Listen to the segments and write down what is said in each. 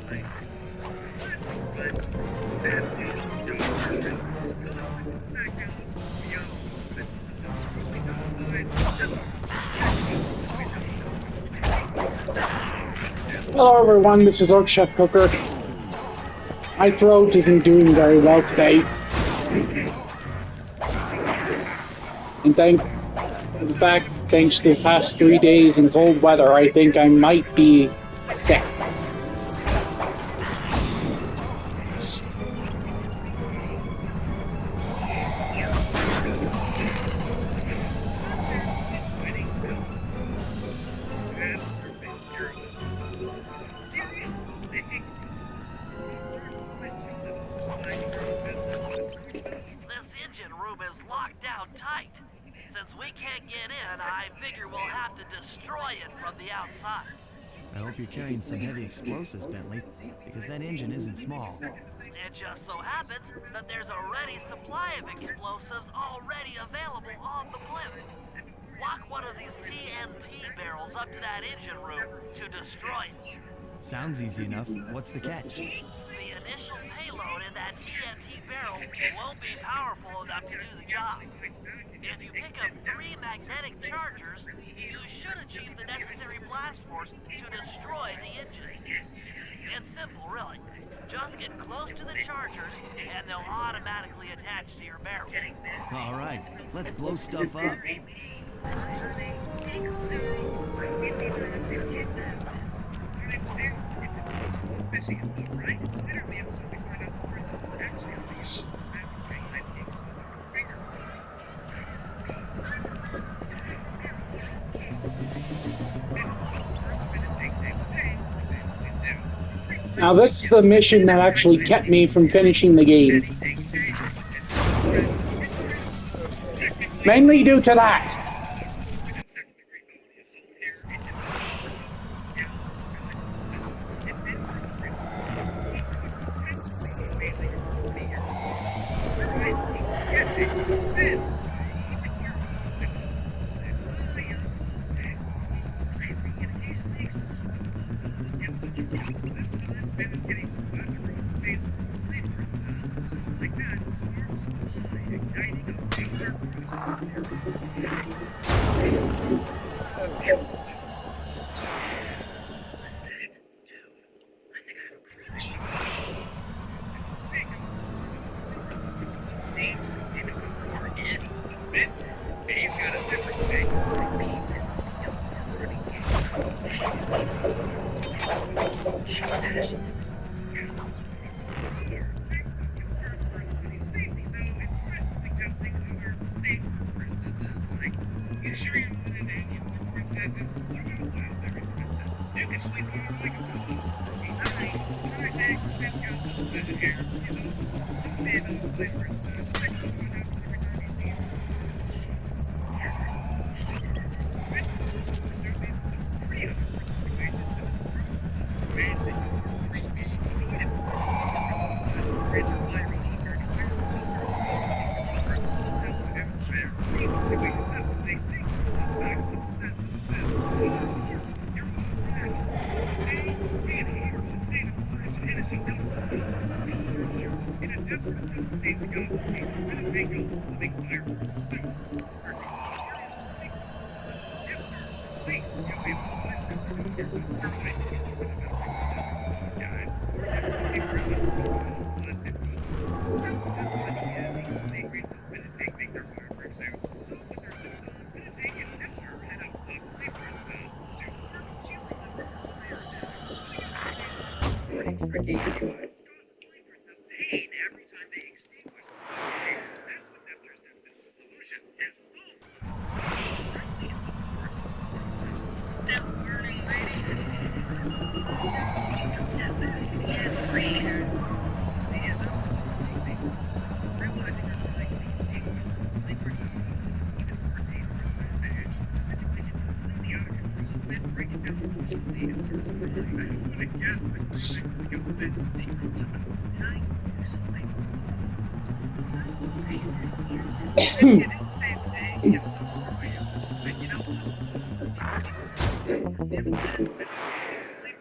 Hello everyone, this is Orc Chef Cooker. My throat isn't doing very well today. And thanks to the past 3 days in cold weather, I think I might be sick. I hope you're carrying some heavy explosives, Bentley, because that engine isn't small. It just so happens that there's a ready supply of explosives already available on the blimp. Lock one of these TNT barrels up to that engine room to destroy it. Sounds easy enough. What's the catch? The initial payload in that TNT barrel won't be powerful enough to do the job. If you pick up 3 magnetic chargers, you should achieve the necessary blast force to destroy the engine. It's simple, really. Just get close to the chargers, and they'll automatically attach to your barrel. All right, let's blow stuff up. Now this is the mission that actually kept me from finishing the game. Mainly due to that.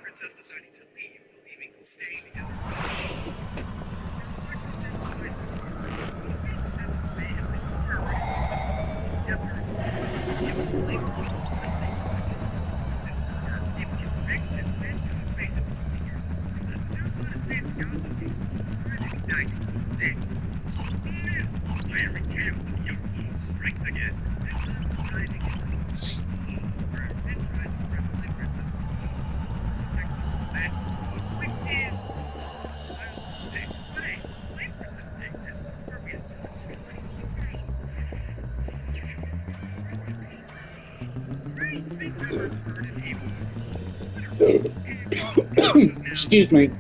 Princess deciding to leave, Excuse me.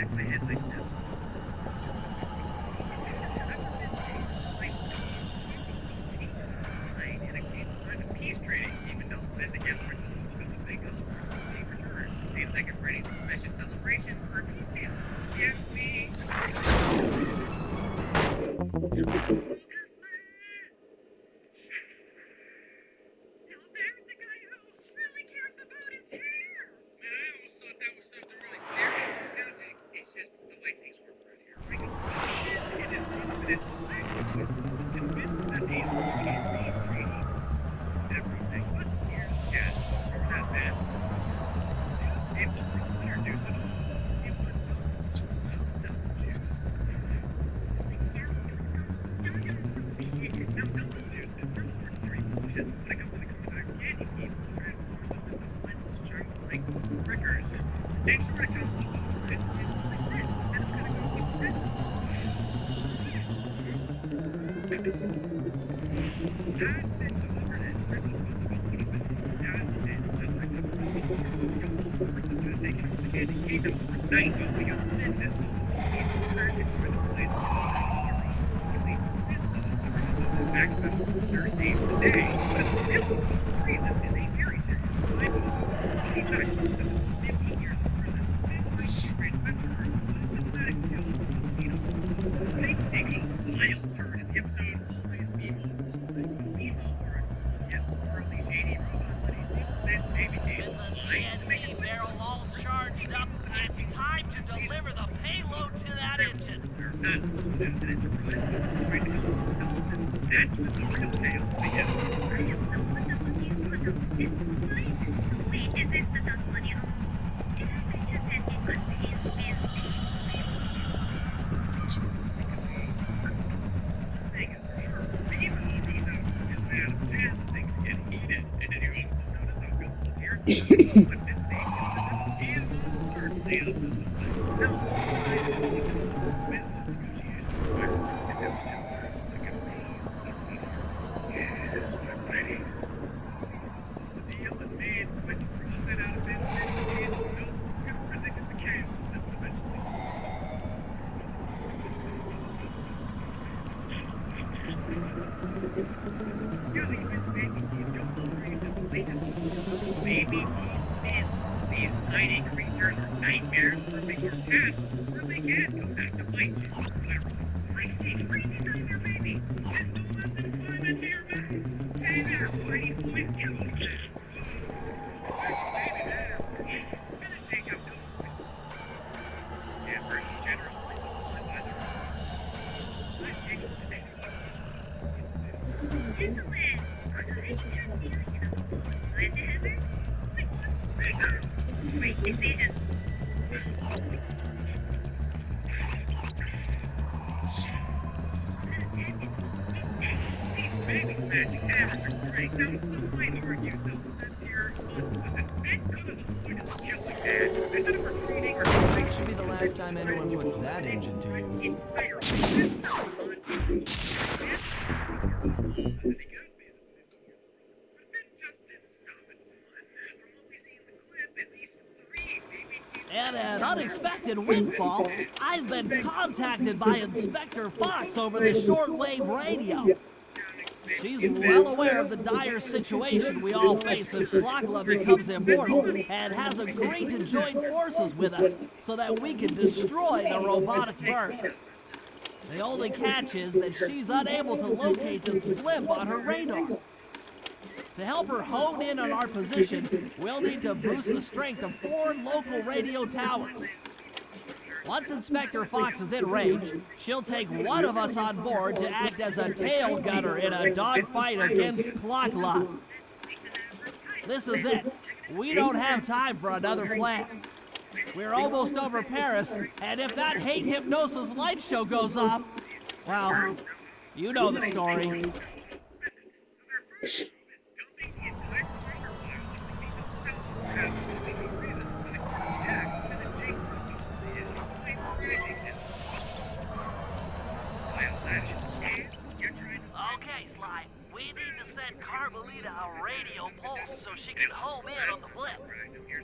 With the TNT barrel all charged up, it's time to deliver the payload to that engine. That should be the last time anyone puts that engine to use. And an unexpected windfall, I've been contacted by Inspector Fox over the shortwave radio. She's well aware of the dire situation we all face if Plagla becomes immortal and has agreed to join forces with us so that we can destroy the robotic bird. The only catch is that she's unable to locate this blimp on her radar. To help her hone in on our position, we'll need to boost the strength of 4 local radio towers. Once Inspector Fox is in range, she'll take one of us on board to act as a tail gunner in a dogfight against Clockla. This is it. We don't have time for another plan. We're almost over Paris, and if that hate hypnosis light show goes off, well, you know the story. Okay, Sly, we need to send get Carmelita a radio pulse so she can home in on the blip.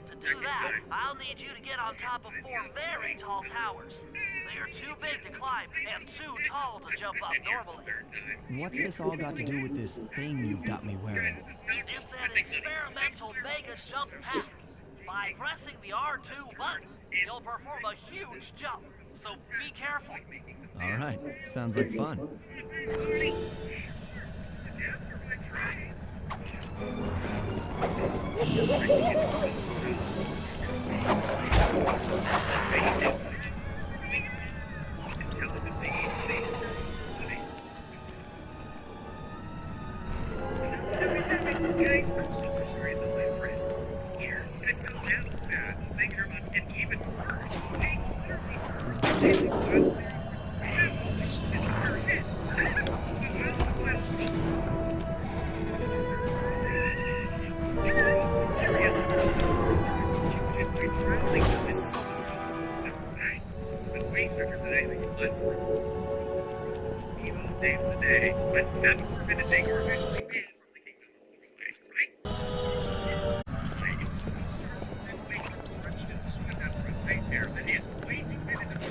To do that, I'll need you to get on top of 4 very tall towers. They are too big to climb and too tall to jump up normally. What's this all got to do with this thing you've got me wearing? It's an experimental mega jump pack. By pressing the R2 button, you'll perform a huge jump. So be careful. All right, sounds like fun. Guys, I'm super sorry about my friend here. I feel now bad thinking about it even worse. They literally it's her head. Way quicker than anything but Evo saved the day, but that's more of a take or officially banned from the kingdom of the place, right? I starts with wakes up stretched and sweats out for a nightmare that is way too vivid to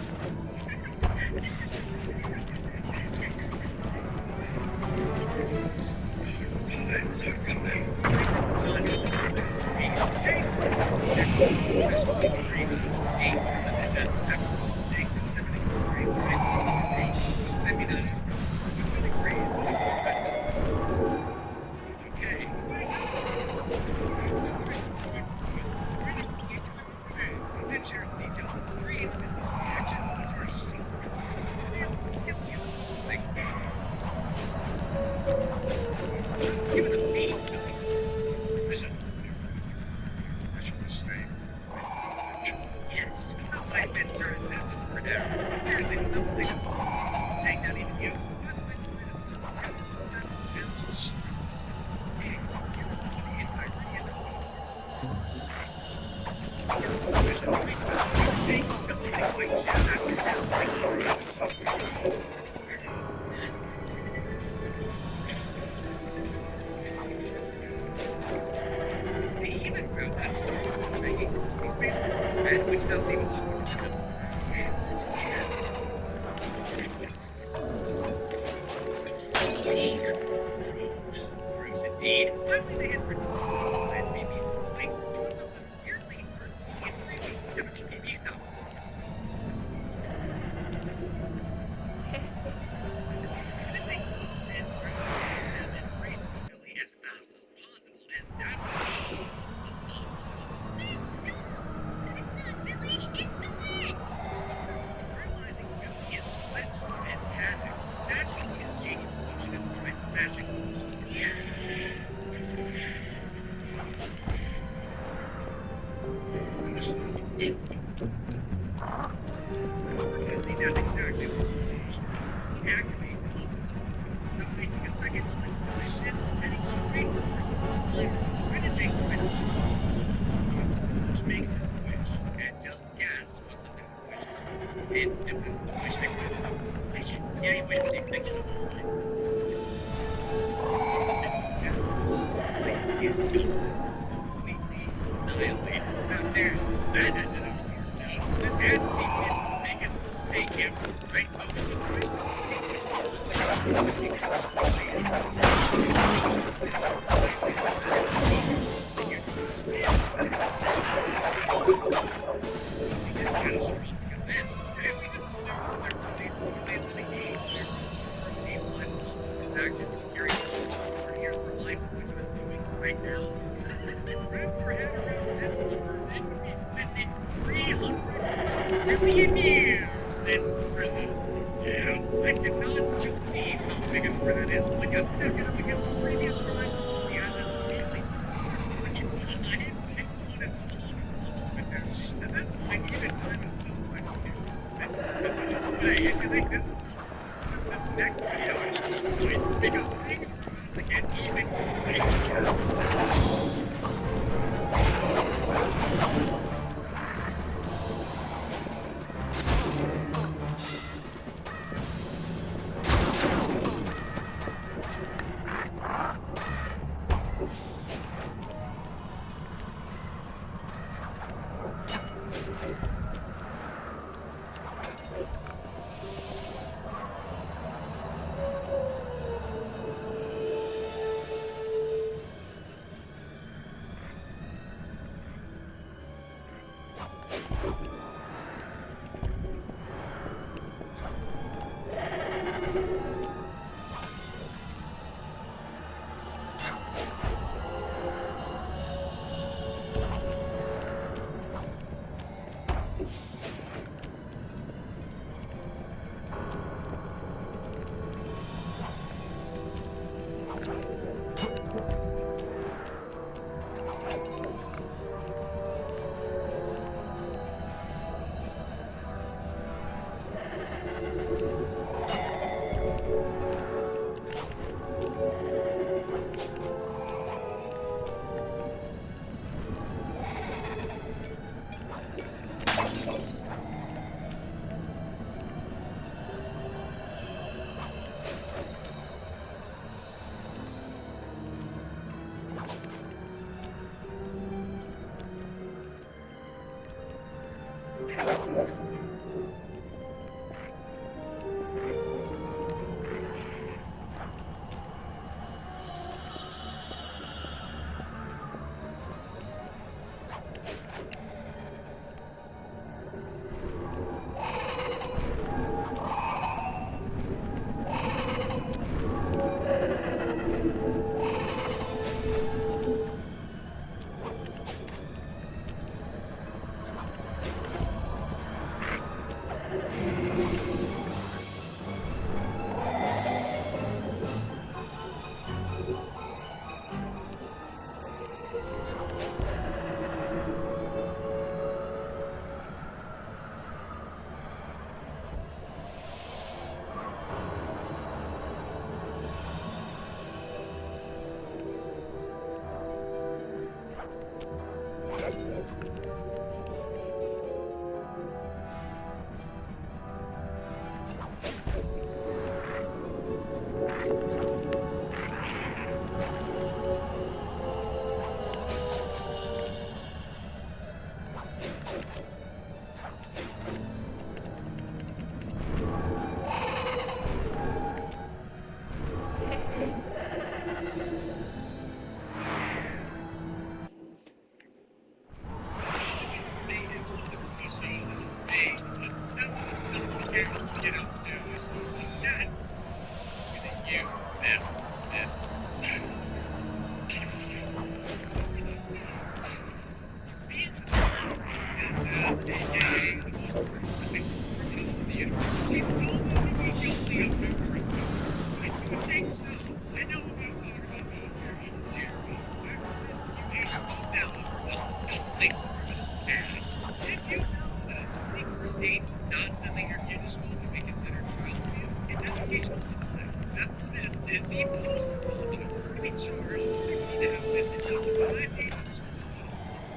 States not sending your kid to school to be considered child abuse. It's educational misconduct. That Smith is the most relevant party charge. They need to have listed up to 5 days of school.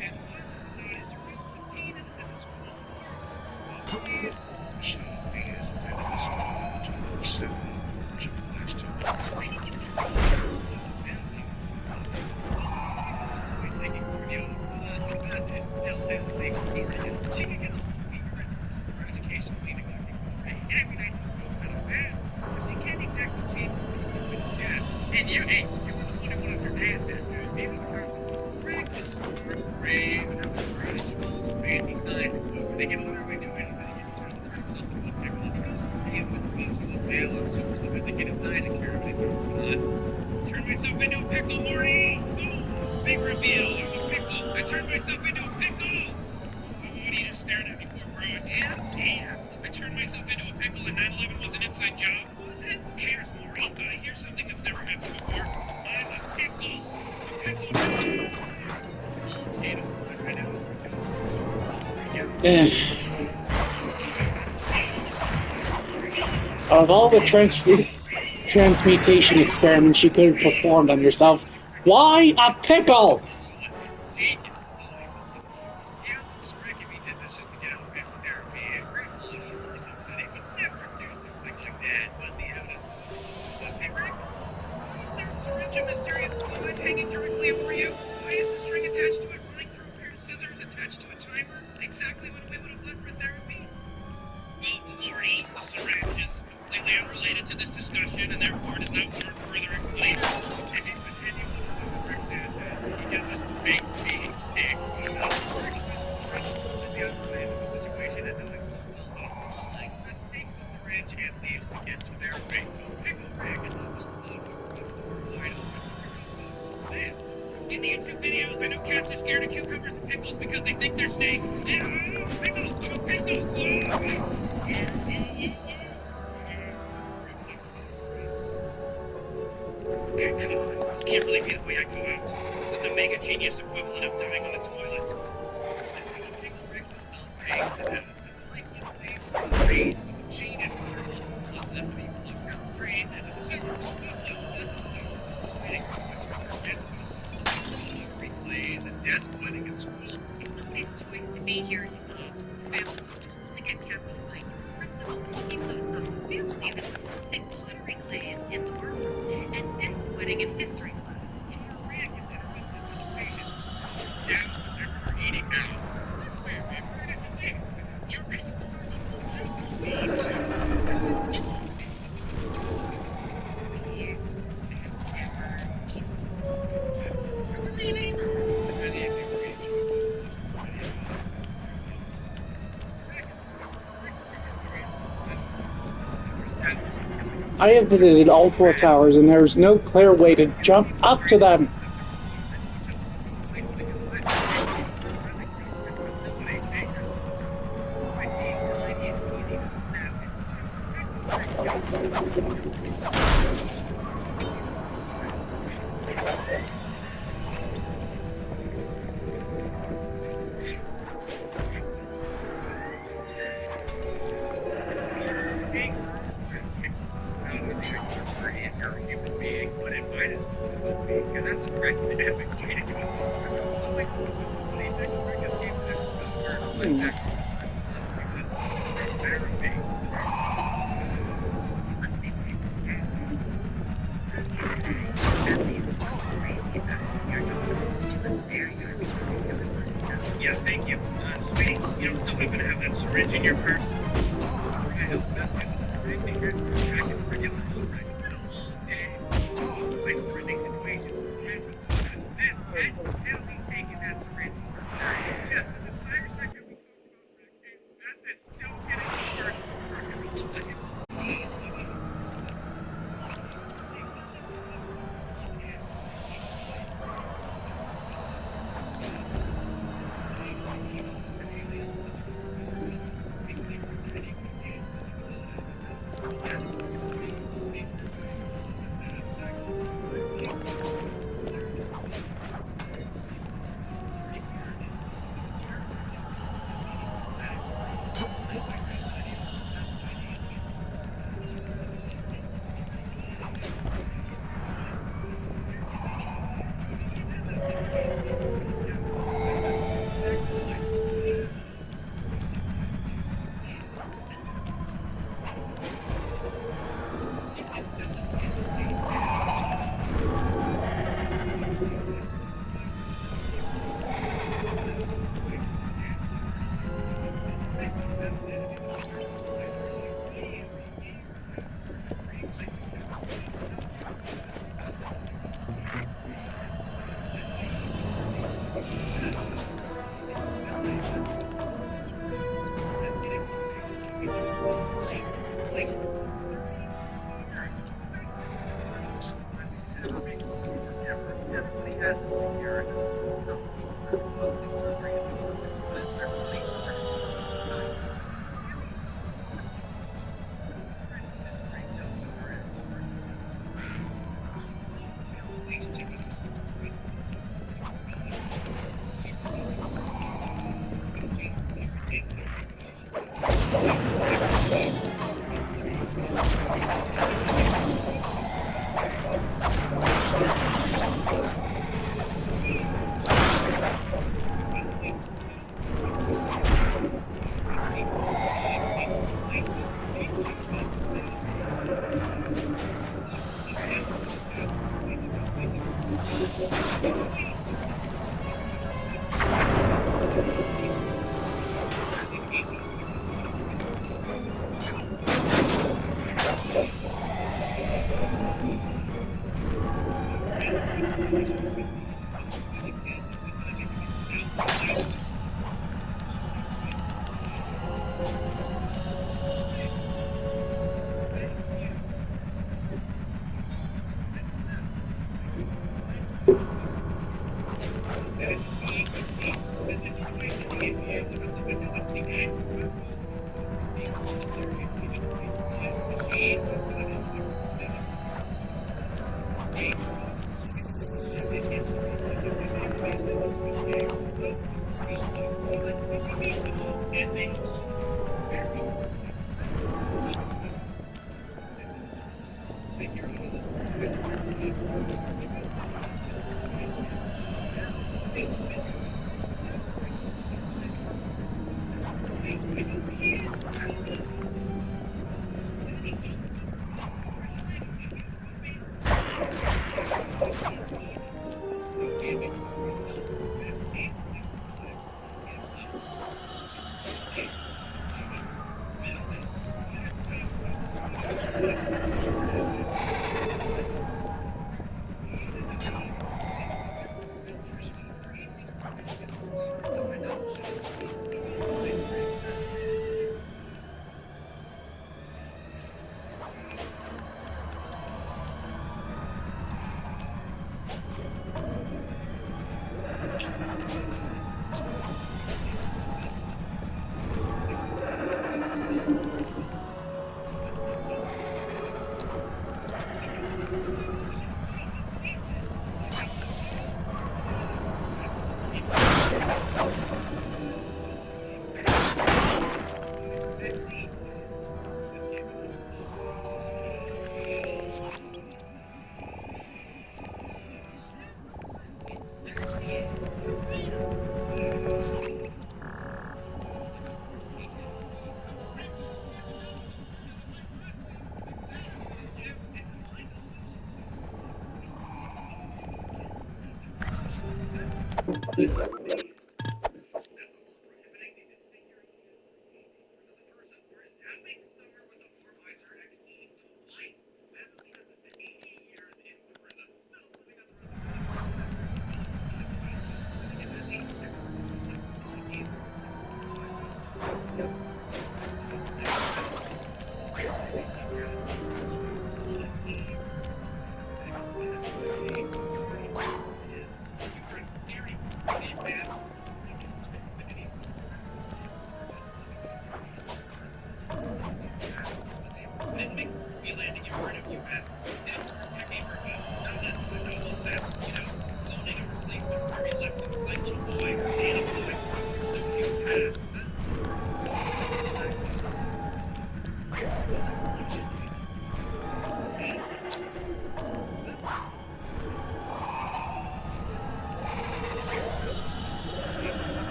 And one decided to reconvene in the school. Please show me as to the school. She can get education leading up to every night out of bed. Because you can't exactly change with the desk. And you were 21 of your dad then, dude. These are the kinds of practice, sport, brave, and have some rituals, fancy signs, and whatever. They get older, we do anything. They get inside and care of it. Turn myself into a pickle, Morty! Oh, big reveal, I'm a pickle. I turned myself into a pickle! What are you just staring at me for, bro? Yeah. I turned myself into a pickle and 9/11 was an inside job. Was it? Who cares, Morty? Here's something that's never happened before. I'm a pickle. A pickle. Of all the transmutation experiments you could have performed on yourself, why a pickle? Hanging directly over you? Why is the string attached to it running through a pair of scissors attached to a timer? Exactly what we would have left for therapy. Well, Lori, the syringe is completely unrelated to this discussion and therefore does not warrant further explanation. And it was handy when Rick Sanchez. He got this big, sick, Rick Sanchez completely unrelated to the situation and then like, take the syringe and leave to get some therapy. Pickle Rick and this. In the YouTube videos, I know cats are scared of cucumbers and pickles because they think they're snakes. Yeah, pickles, I'm a pickle. Okay, come on. This can't really be the way I go out. This is the mega genius equivalent of dying on the toilet. Pickle Rick was still praised and has a life unsafe praise with a chain and love them people look down the drain and the scissors. Replays and desk wedding at school. It's too late to be here, you moms. Family to get capital like family events and pottery plays in the workroom and desk wedding and history class. In your grant consider participation. Down, they're eating now. You're I have visited all 4 towers, and there is no clear way to jump up to them. Yeah, thank you. Sweetie, you don't still happen to have that syringe in your purse?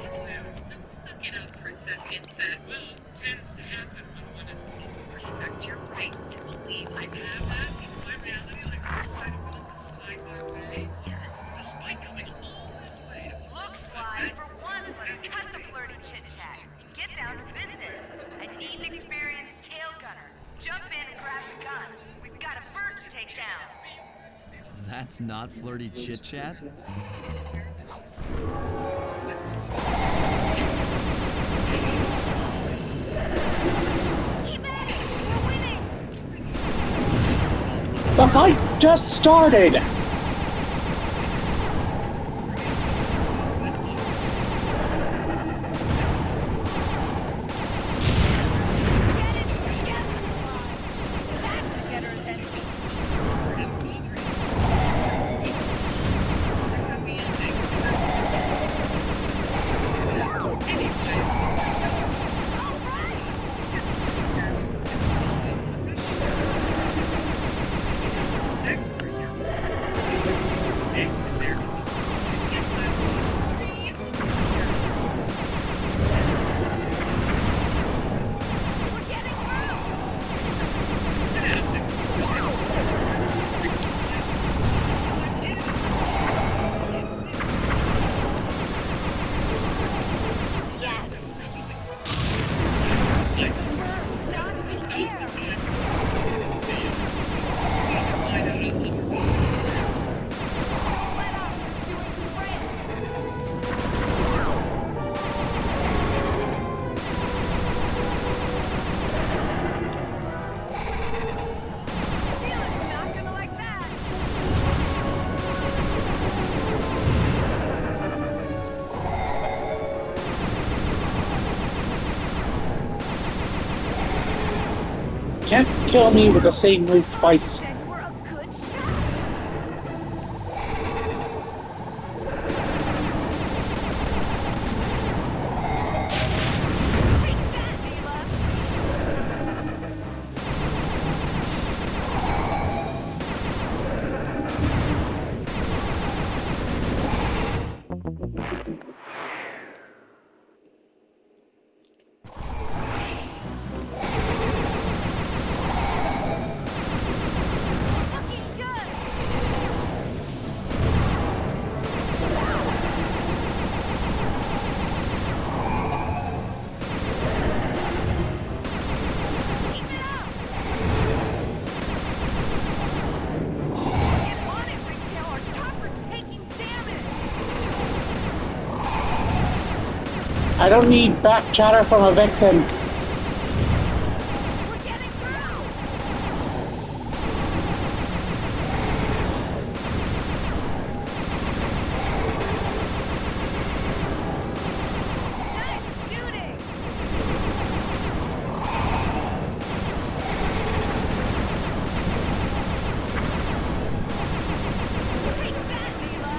Suck it up, Princess Insect. happen when one is old. Respect your right to believe. I have that in my reality. Like I decided to slide my way. Yes. Despite coming all this way to Look, Sly, for once, let's cut the flirty chit-chat and get down to business. I need an experienced tail gunner. Jump in and grab the gun. We've got a bird to take down. That's not flirty chit chat. Keep at it! We're winning! The fight just started! Get it together, Sly! That should get her attention. We're getting through! Yes! Shoot the bird, not in the air! Don't let up! You're doing great! Feeling not gonna like that! Can't kill me with the same move twice. Said you were a good shot! Take that, Mila! Looking good! Keep it up! Get on it, Ringtail! Our chopper's taking damage! I don't need back chatter from a vixen. We're getting through! Nice shooting! Take that, Mila!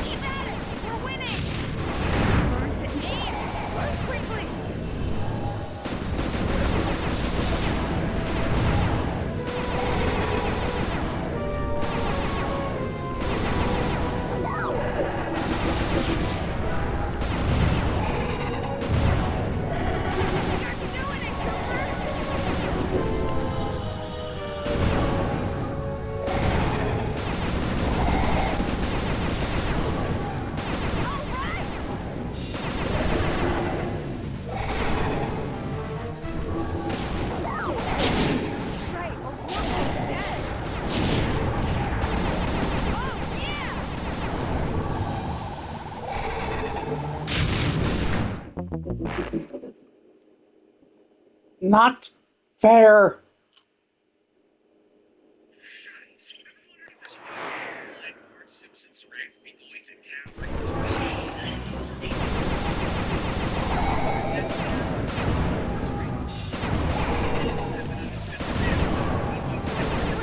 Keep at it! We're winning! Learn to aim! Learn quickly! You're doing it, Cooper! All right! Shoot straight or we're both dead! Oh, yeah! Not fair. Simpsons rags me boys in town. We're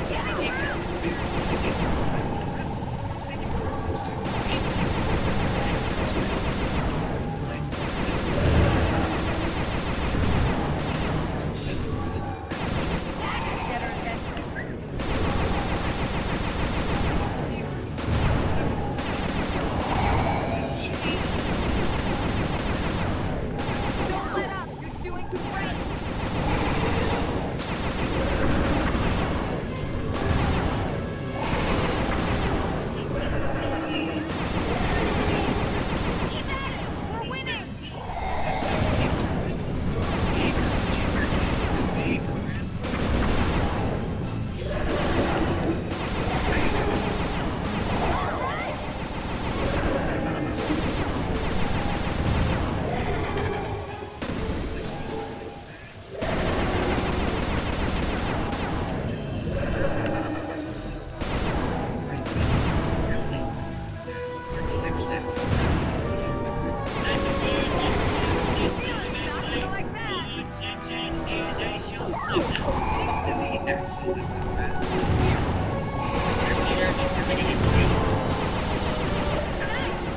getting through! That should get her attention. Excellent. Nice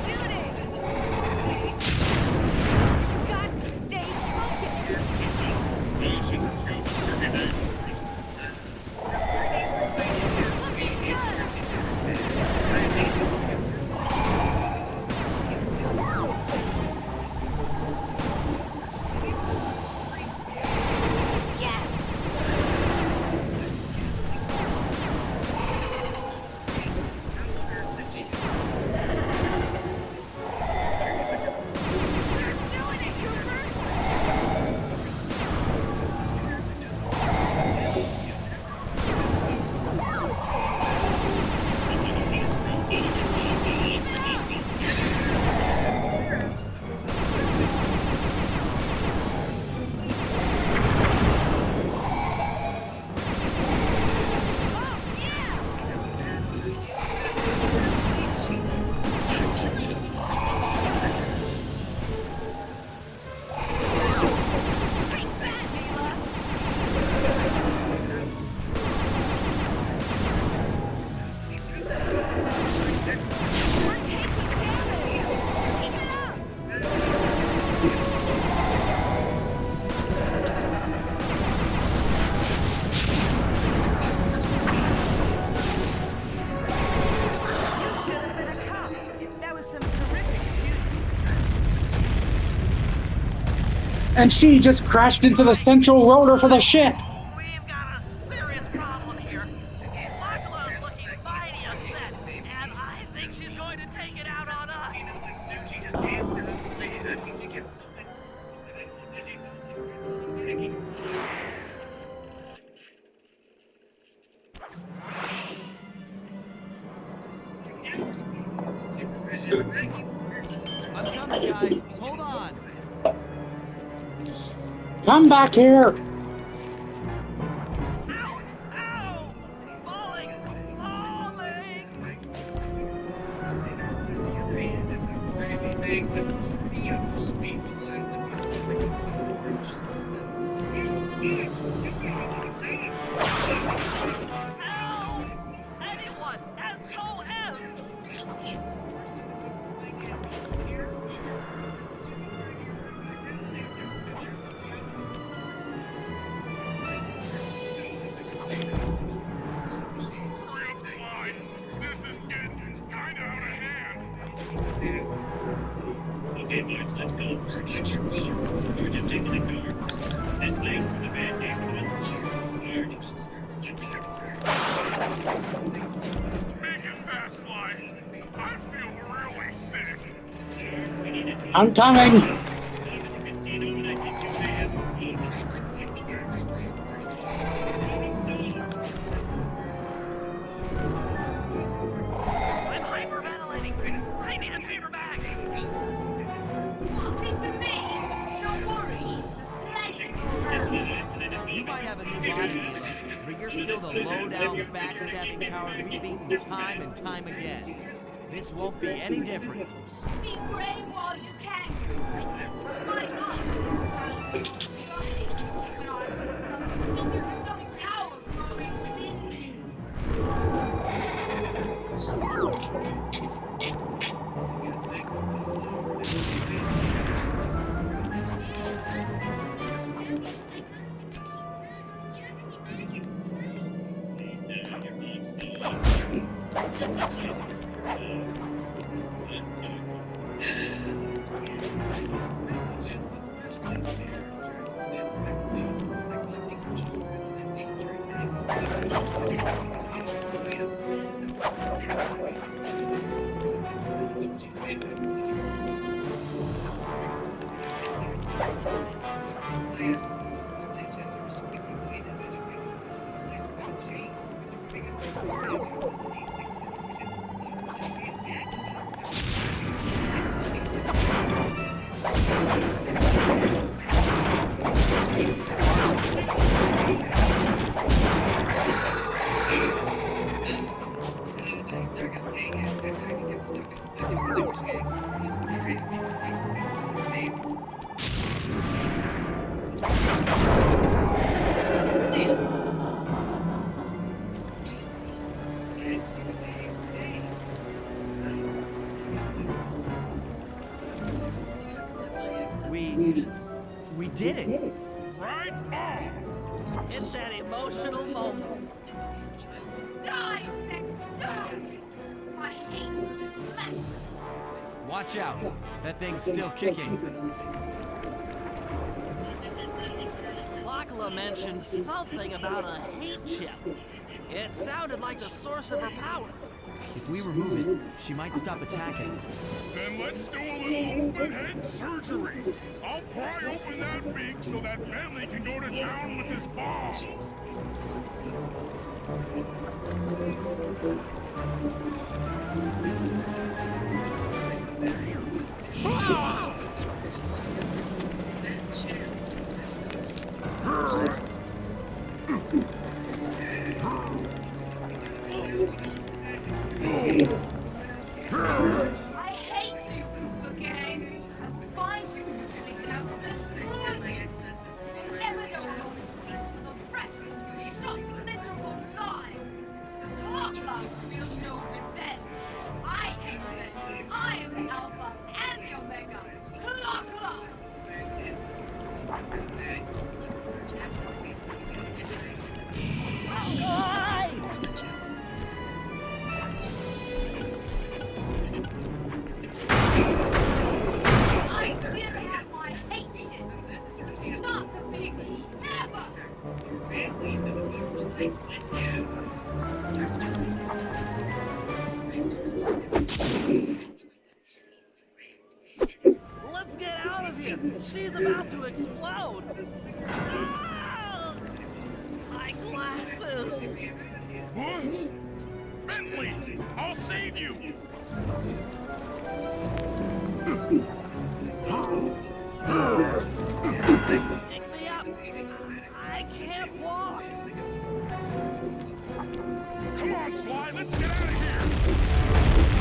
shooting! Got to stay focused! Looking good! Yes! Doing it, Cooper! Oh, yeah! Take that, Mila! We're taking damage! Keep it up! You should have been a cop. That was some terrific shooting. And she just crashed into the central rotor for the ship. We've got a serious problem here. Lachlan's looking mighty upset, and I think she's going to take it out on us. I'm coming, guys. Hold on. Come back here. Ow! Ow! Falling! Falling! Help! Anyone! SOS! I'm coming. I'm hyperventilating! I need a paper bag! Listen, me! Don't worry. There's plenty to go around. You might have a new body, Mila, but you're still the low-down, backstabbing coward we've beaten time and time again. This won't be any different. Be brave while you can, Cooper. My God. There's some power growing within you. did it. Right on! It's an emotional moment. Die, sex, die! I hate this mess. Watch out. That thing's still kicking. Lachlan mentioned something about a hate chip. It sounded like the source of her power. If we remove it, she might stop attacking. Then let's do a little open head surgery. I'll pry open that beak so that Bentley can go to town with his balls. I hate you, Cooper Gang. I will find you in your sleep and I will destroy you. You'll never know how this peace for the rest of your short, miserable lives. The clock lock will know revenge. I am revenge. I am the Alpha and the Omega. Clock lock. I still have my hate shit. Not to be me, ever. Let's get out of here. She's about to explode. Ah! My glasses. What? Bentley, I'll save you. Pick me up. I can't walk. Come on, Sly, let's get out of here.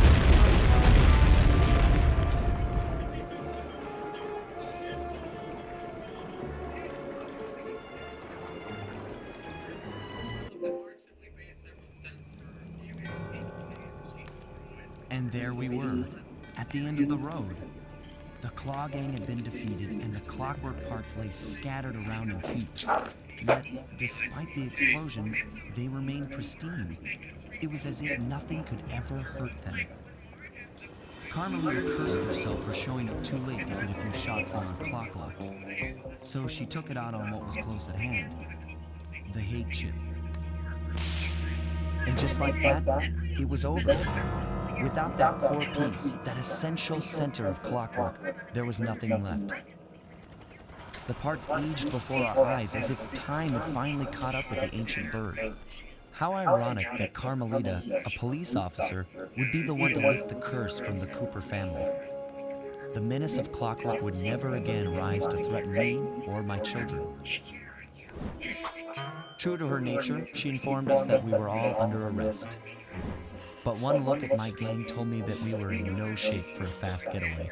And there we were, at the end of the road. The Claw Gang had been defeated, and the clockwork parts lay scattered around in heaps. Yet, despite the explosion, they remained pristine. It was as if nothing could ever hurt them. Carmelita cursed herself for showing up too late to get a few shots on her clock lock. So she took it out on what was close at hand, the hate chip. And just like that, it was over. Without that core piece, that essential center of clockwork, there was nothing left. The parts aged before our eyes as if time had finally caught up with the ancient bird. How ironic that Carmelita, a police officer, would be the one to lift the curse from the Cooper family. The menace of clockwork would never again rise to threaten me or my children. True to her nature, she informed us that we were all under arrest. But one look at my gang told me that we were in no shape for a fast getaway.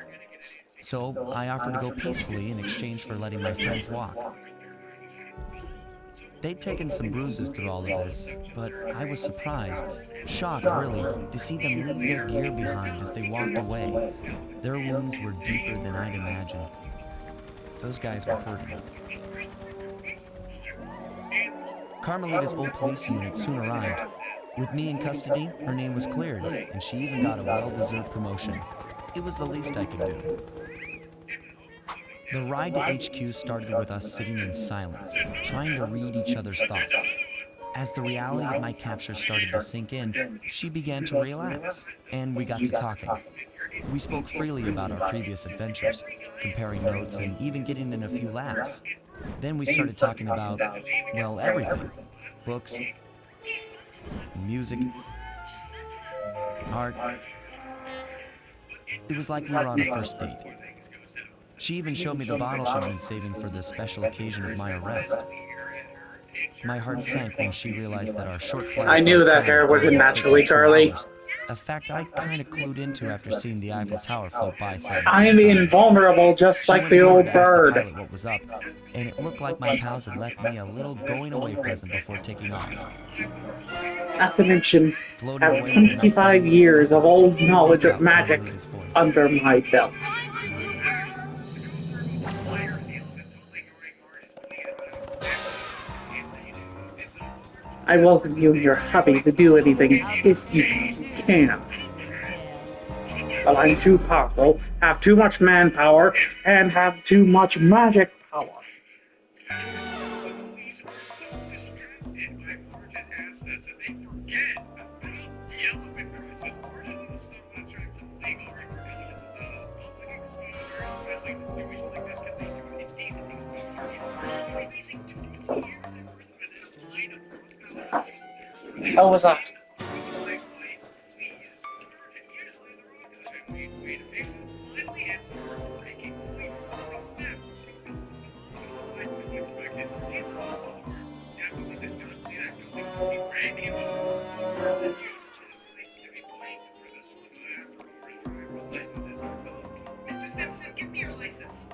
So I offered to go peacefully in exchange for letting my friends walk. They'd taken some bruises through all of this, but I was surprised, shocked really, to see them leave their gear behind as they walked away. Their wounds were deeper than I'd imagined. Those guys were hurting. Carmelita's old police unit soon arrived. With me in custody, her name was cleared, and she even got a well-deserved promotion. It was the least I could do. The ride to HQ started with us sitting in silence, trying to read each other's thoughts. As the reality of my capture started to sink in, she began to relax, and we got to talking. We spoke freely about our previous adventures, comparing notes and even getting in a few laughs. Then we started talking about, well, everything. Books, music, art. It was like we were on a first date. She even showed me the bottle she'd been saving for the special occasion of my arrest. My heart sank when she realized that our short flight... I knew that hair wasn't naturally curly. A fact I kind of clued into after seeing the Eiffel Tower float by 17 I am times. invulnerable, just She like went the forward old to ask the bird. pilot what was up, and it looked like my pals had left me a little going-away present before taking off. Not to mention, Floating have away with enough 25 breeze, years of old I knowledge heard of magic Carmelita's voice. under my belt. Find you, Cooper. I welcome you and your hubby to do anything if you can. But I'm too powerful, have too much manpower, and have too much magic power. The police are so distracted by Marge's assets that they forget about the elephant crisis. Marge is in the snow that tracks some legal repercussions. Public exposure, especially in a situation like this, can lead to an indecent exposure charge. Facing 20 years in prison and a line of postmortem. How was that? Please. Usually the rock doesn't wait a patience. Finally, it's breaking point. Something snaps. Mr. Simpson, give me your license.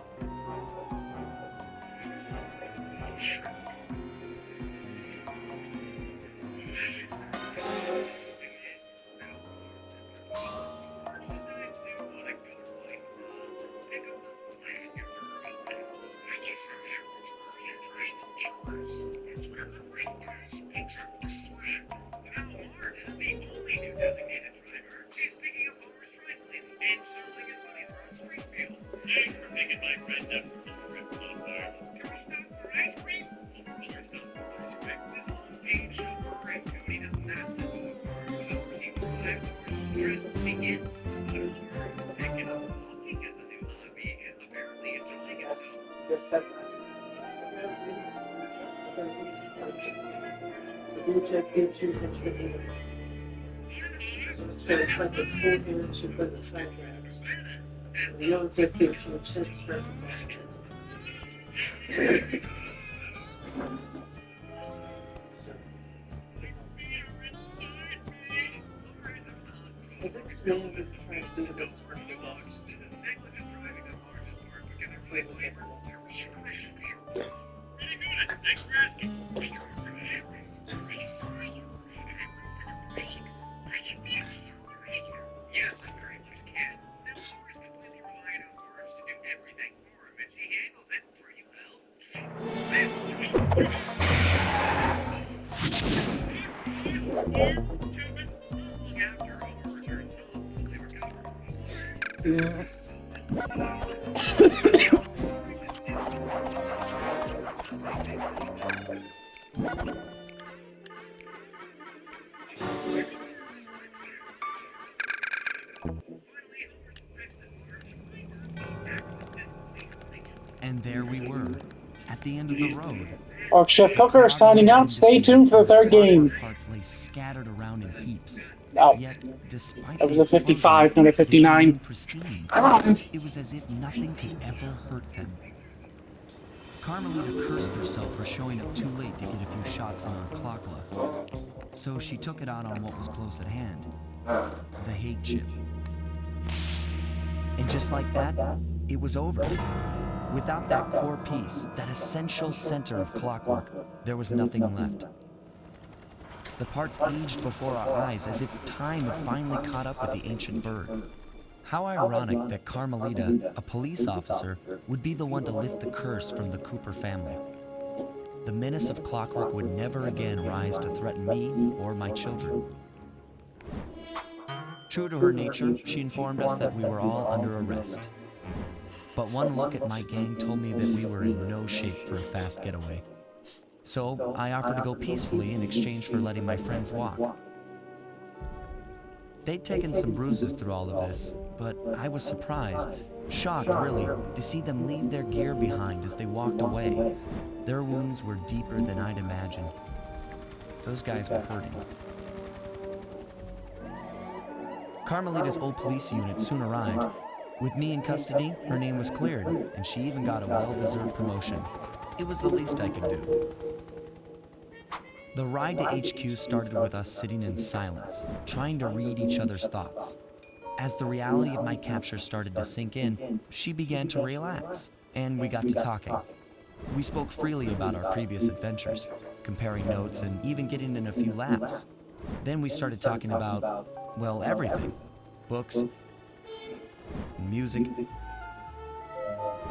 Except the slap. Now Marge is the only new designated driver. She's picking up Homer's trifling and selling his buddies around Springfield. Thanks for making my friend up for the trip, Bonfire. Can we stop for ice cream? Sure, stop for ice cream. This whole game show for Tony does not set the bar with overseeing lives where stress begins. Taking up walking as a new hobby is apparently enjoying himself. Just said that. The blue gives you contributors. So it's like the 4 games you play the franchise. The yellow tip gives you 6 franchises. I think it's mainly just trying to do the best for the dogs. This is negligent driving on Marge's part. We're gonna play the labor. Yes. Pretty good. Thanks for asking. I saw you. Yes, I very much can. Now, Laura's completely reliant on Marge to do everything for him, and she handles it pretty well. After Homer returns home, they were gonna And there we were, at the end of the road. Chef Cooker signing out. Stay tuned for the third game. Parts lay scattered around in heaps. Oh, Yet, despite that was the a 55, explosion, not a 59. they remained pristine. It was as if nothing could ever hurt them. Carmelita cursed herself for showing up too late to get a few shots in her clock luck. So she took it out on what was close at hand, the hate chip. And just like that, it was over. Without that core piece, that essential center of clockwork, there was nothing left. The parts aged before our eyes as if time had finally caught up with the ancient bird. How ironic that Carmelita, a police officer, would be the one to lift the curse from the Cooper family. The menace of clockwork would never again rise to threaten me or my children. True to her nature, she informed us that we were all under arrest. But one look at my gang told me that we were in no shape for a fast getaway. So I offered to go peacefully in exchange for letting my friends walk. They'd taken some bruises through all of this, but I was surprised, shocked really, to see them leave their gear behind as they walked away. Their wounds were deeper than I'd imagined. Those guys were hurting. Carmelita's old police unit soon arrived. With me in custody, her name was cleared, and she even got a well-deserved promotion. It was the least I could do. The ride to HQ started with us sitting in silence, trying to read each other's thoughts. As the reality of my capture started to sink in, she began to relax, and we got to talking. We spoke freely about our previous adventures, comparing notes and even getting in a few laughs. Then we started talking about, well, everything. Books, music,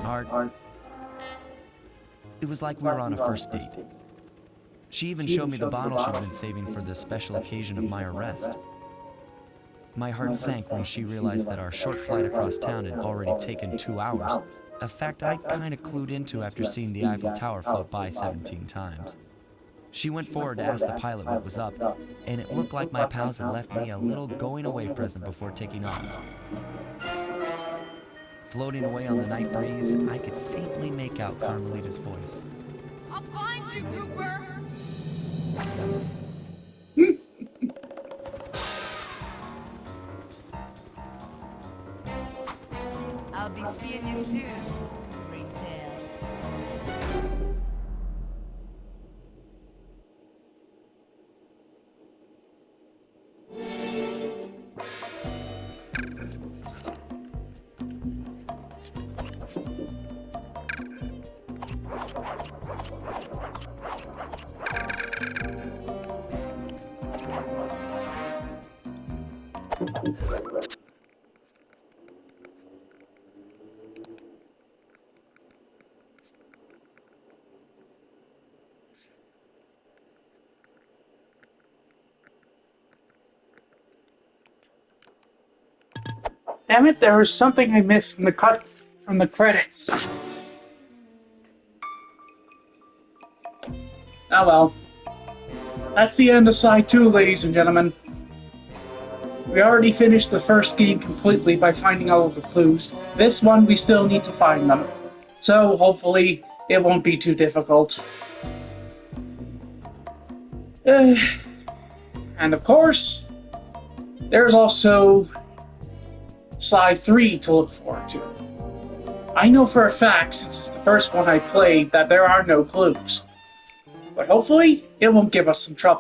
art. It was like we were on a first date. She even showed me the bottle she'd been saving for the special occasion of my arrest. My heart sank when she realized that our short flight across town had already taken 2 hours, a fact I kinda clued into after seeing the Eiffel Tower float by 17 times. She went forward to ask the pilot what was up, and it looked like my pals had left me a little going-away present before taking off. Floating away on the night breeze, I could faintly make out Carmelita's voice. I'll find you, Cooper! I'll be seeing you soon, Ringtail. Damn it, there was something I missed from the credits. Oh well. That's the end of Side 2, ladies and gentlemen. We already finished the first game completely by finding all of the clues. This one, we still need to find them. So, hopefully, it won't be too difficult. And of course, there's also Side 3 to look forward to. I know for a fact, since it's the first one I played, that there are no clues. But hopefully, it won't give us some trouble.